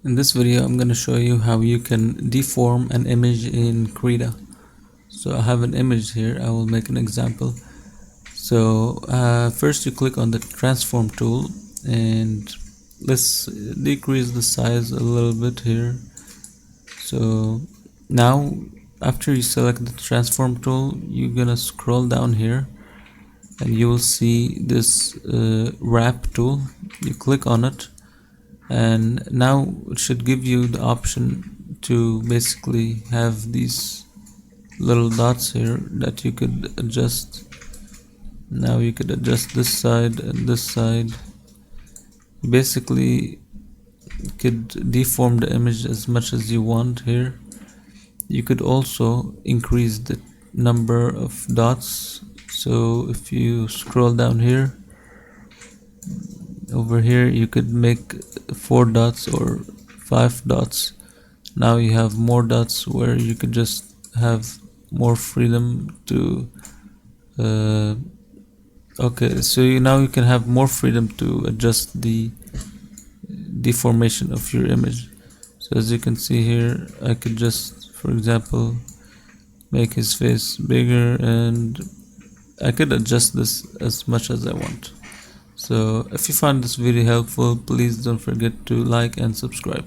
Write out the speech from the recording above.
In this video, I'm going to show you how you can deform an image in Krita. So I have an image here. I will make an example. So first you click on the transform tool and let's decrease the size a little bit here. So now after you select the transform tool, you're gonna scroll down here and you will see this wrap tool. You click on it and now it should give you the option to basically have these little dots here that you could adjust. Now you could adjust this side and this side. Basically you could deform the image as much as you want here. You could also increase the number of dots. So if you scroll down here, over here you could make 4 dots or 5 dots. Now you have more dots where you could just have more freedom to okay, so now you can have more freedom to adjust the deformation of your image. So as you can see here, I could just, for example, make his face bigger and I could adjust this as much as I want. So if you found this video helpful, please don't forget to like and subscribe.